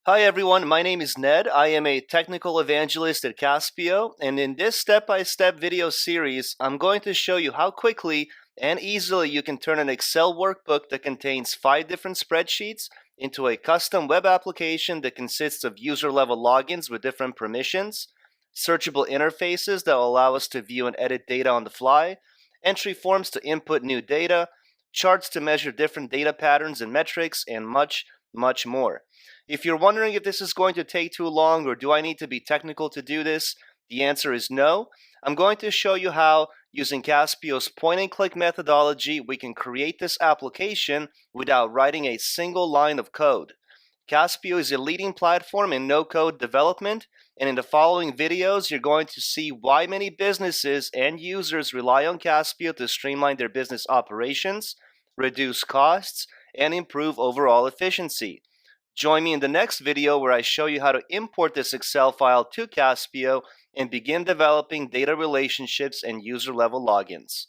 Hi everyone, my name is Ned. I am a technical evangelist at Caspio, and in this step-by-step video series, I'm going to show you how quickly and easily you can turn an Excel workbook that contains 5 different spreadsheets into a custom web application that consists of user-level logins with different permissions, searchable interfaces that will allow us to view and edit data on the fly, entry forms to input new data, charts to measure different data patterns and metrics, and much, much more. If you're wondering if this is going to take too long or do I need to be technical to do this, the answer is no. I'm going to show you how, using Caspio's point-and-click methodology, we can create this application without writing a single line of code. Caspio is a leading platform in no-code development, and in the following videos, you're going to see why many businesses and users rely on Caspio to streamline their business operations, reduce costs, and improve overall efficiency. Join me in the next video where I show you how to import this Excel file to Caspio and begin developing data relationships and user-level logins.